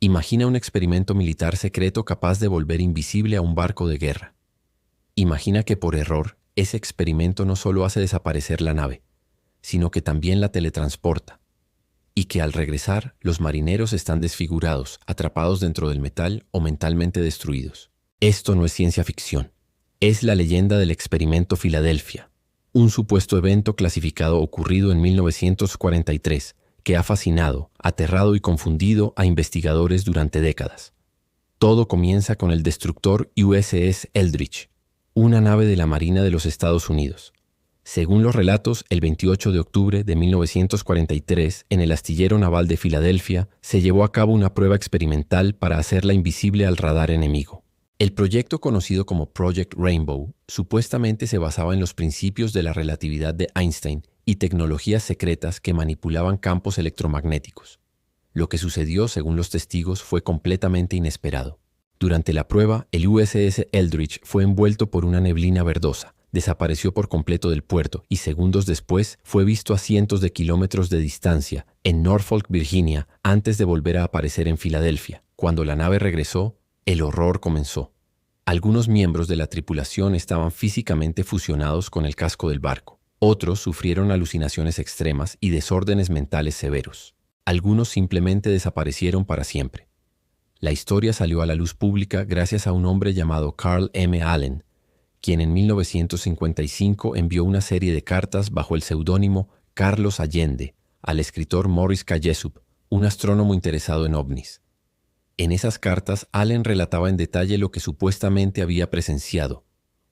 Imagina un experimento militar secreto capaz de volver invisible a un barco de guerra. Imagina que por error, ese experimento no solo hace desaparecer la nave, sino que también la teletransporta, y que al regresar, los marineros están desfigurados, atrapados dentro del metal o mentalmente destruidos. Esto no es ciencia ficción. Es la leyenda del experimento Filadelfia, un supuesto evento clasificado ocurrido en 1943 que ha fascinado, aterrado y confundido a investigadores durante décadas. Todo comienza con el destructor USS Eldridge, una nave de la Marina de los Estados Unidos. Según los relatos, el 28 de octubre de 1943, en el astillero naval de Filadelfia, se llevó a cabo una prueba experimental para hacerla invisible al radar enemigo. El proyecto, conocido como Project Rainbow, supuestamente se basaba en los principios de la relatividad de Einstein y tecnologías secretas que manipulaban campos electromagnéticos. Lo que sucedió, según los testigos, fue completamente inesperado. Durante la prueba, el USS Eldridge fue envuelto por una neblina verdosa, desapareció por completo del puerto y segundos después fue visto a cientos de kilómetros de distancia, en Norfolk, Virginia, antes de volver a aparecer en Filadelfia. Cuando la nave regresó, el horror comenzó. Algunos miembros de la tripulación estaban físicamente fusionados con el casco del barco. Otros sufrieron alucinaciones extremas y desórdenes mentales severos. Algunos simplemente desaparecieron para siempre. La historia salió a la luz pública gracias a un hombre llamado Carl M. Allen, quien en 1955 envió una serie de cartas bajo el seudónimo Carlos Allende al escritor Morris K. Jessup, un astrónomo interesado en ovnis. En esas cartas, Allen relataba en detalle lo que supuestamente había presenciado,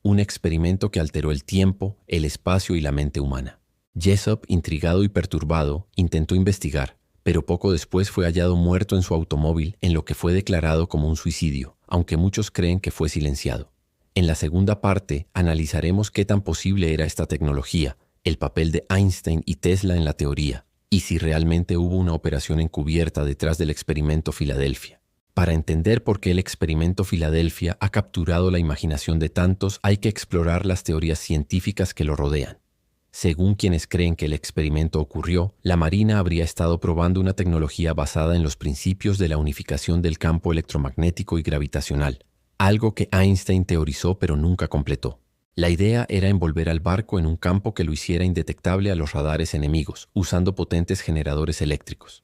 un experimento que alteró el tiempo, el espacio y la mente humana. Jessup, intrigado y perturbado, intentó investigar, pero poco después fue hallado muerto en su automóvil en lo que fue declarado como un suicidio, aunque muchos creen que fue silenciado. En la segunda parte, analizaremos qué tan posible era esta tecnología, el papel de Einstein y Tesla en la teoría, y si realmente hubo una operación encubierta detrás del experimento Filadelfia. Para entender por qué el experimento Filadelfia ha capturado la imaginación de tantos, hay que explorar las teorías científicas que lo rodean. Según quienes creen que el experimento ocurrió, la Marina habría estado probando una tecnología basada en los principios de la unificación del campo electromagnético y gravitacional, algo que Einstein teorizó pero nunca completó. La idea era envolver al barco en un campo que lo hiciera indetectable a los radares enemigos, usando potentes generadores eléctricos.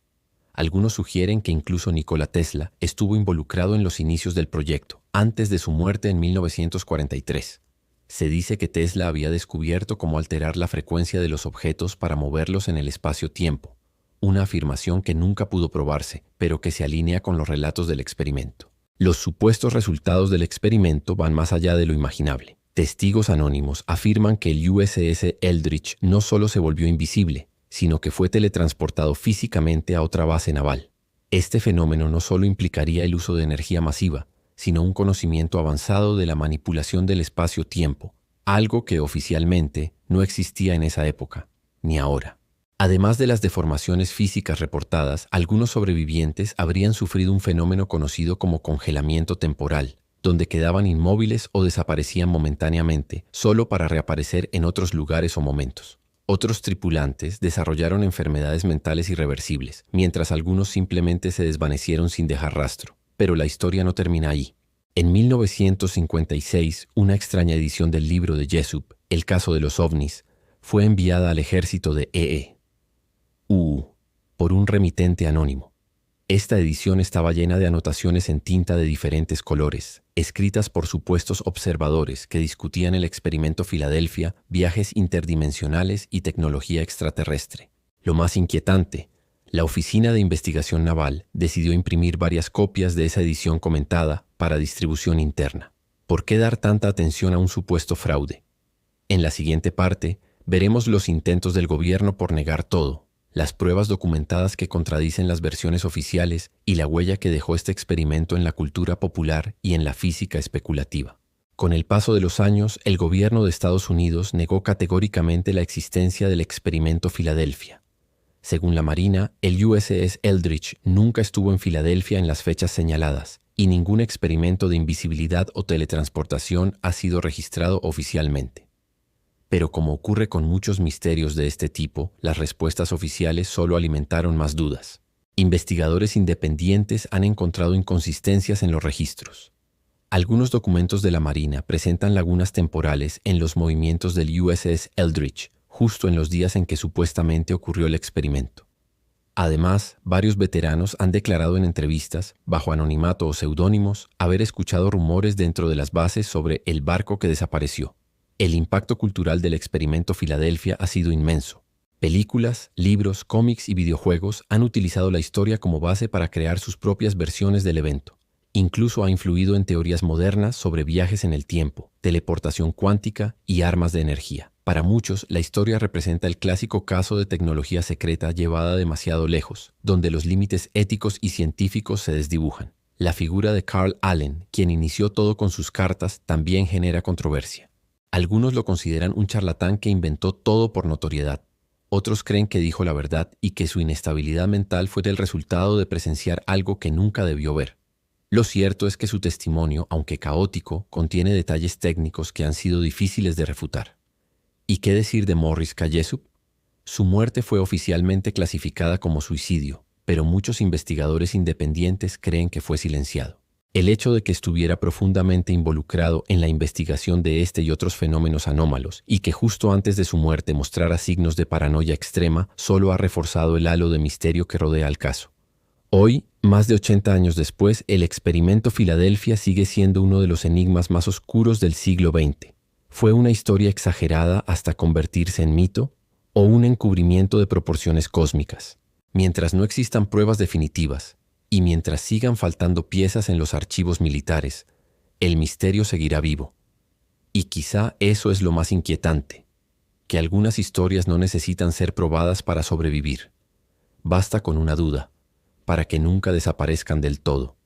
Algunos sugieren que incluso Nikola Tesla estuvo involucrado en los inicios del proyecto, antes de su muerte en 1943. Se dice que Tesla había descubierto cómo alterar la frecuencia de los objetos para moverlos en el espacio-tiempo, una afirmación que nunca pudo probarse, pero que se alinea con los relatos del experimento. Los supuestos resultados del experimento van más allá de lo imaginable. Testigos anónimos afirman que el USS Eldridge no solo se volvió invisible, sino que fue teletransportado físicamente a otra base naval. Este fenómeno no solo implicaría el uso de energía masiva, sino un conocimiento avanzado de la manipulación del espacio-tiempo, algo que oficialmente no existía en esa época, ni ahora. Además de las deformaciones físicas reportadas, algunos sobrevivientes habrían sufrido un fenómeno conocido como congelamiento temporal, donde quedaban inmóviles o desaparecían momentáneamente, solo para reaparecer en otros lugares o momentos. Otros tripulantes desarrollaron enfermedades mentales irreversibles, mientras algunos simplemente se desvanecieron sin dejar rastro. Pero la historia no termina ahí. En 1956, una extraña edición del libro de Jessup, El caso de los ovnis, fue enviada al ejército de por un remitente anónimo. Esta edición estaba llena de anotaciones en tinta de diferentes colores, escritas por supuestos observadores que discutían el experimento Filadelfia, viajes interdimensionales y tecnología extraterrestre. Lo más inquietante, la Oficina de Investigación Naval decidió imprimir varias copias de esa edición comentada para distribución interna. ¿Por qué dar tanta atención a un supuesto fraude? En la siguiente parte, veremos los intentos del gobierno por negar todo, las pruebas documentadas que contradicen las versiones oficiales y la huella que dejó este experimento en la cultura popular y en la física especulativa. Con el paso de los años, el gobierno de Estados Unidos negó categóricamente la existencia del experimento Filadelfia. Según la Marina, el USS Eldridge nunca estuvo en Filadelfia en las fechas señaladas, y ningún experimento de invisibilidad o teletransportación ha sido registrado oficialmente. Pero como ocurre con muchos misterios de este tipo, las respuestas oficiales solo alimentaron más dudas. Investigadores independientes han encontrado inconsistencias en los registros. Algunos documentos de la Marina presentan lagunas temporales en los movimientos del USS Eldridge, justo en los días en que supuestamente ocurrió el experimento. Además, varios veteranos han declarado en entrevistas, bajo anonimato o seudónimos, haber escuchado rumores dentro de las bases sobre el barco que desapareció. El impacto cultural del experimento Filadelfia ha sido inmenso. Películas, libros, cómics y videojuegos han utilizado la historia como base para crear sus propias versiones del evento. Incluso ha influido en teorías modernas sobre viajes en el tiempo, teleportación cuántica y armas de energía. Para muchos, la historia representa el clásico caso de tecnología secreta llevada demasiado lejos, donde los límites éticos y científicos se desdibujan. La figura de Carl Allen, quien inició todo con sus cartas, también genera controversia. Algunos lo consideran un charlatán que inventó todo por notoriedad. Otros creen que dijo la verdad y que su inestabilidad mental fue el resultado de presenciar algo que nunca debió ver. Lo cierto es que su testimonio, aunque caótico, contiene detalles técnicos que han sido difíciles de refutar. ¿Y qué decir de Morris Kallesup? Su muerte fue oficialmente clasificada como suicidio, pero muchos investigadores independientes creen que fue silenciado. El hecho de que estuviera profundamente involucrado en la investigación de este y otros fenómenos anómalos y que justo antes de su muerte mostrara signos de paranoia extrema solo ha reforzado el halo de misterio que rodea al caso. Hoy, más de 80 años después, el experimento Filadelfia sigue siendo uno de los enigmas más oscuros del siglo XX. ¿Fue una historia exagerada hasta convertirse en mito o un encubrimiento de proporciones cósmicas? Mientras no existan pruebas definitivas y mientras sigan faltando piezas en los archivos militares, el misterio seguirá vivo. Y quizá eso es lo más inquietante, que algunas historias no necesitan ser probadas para sobrevivir. Basta con una duda, para que nunca desaparezcan del todo.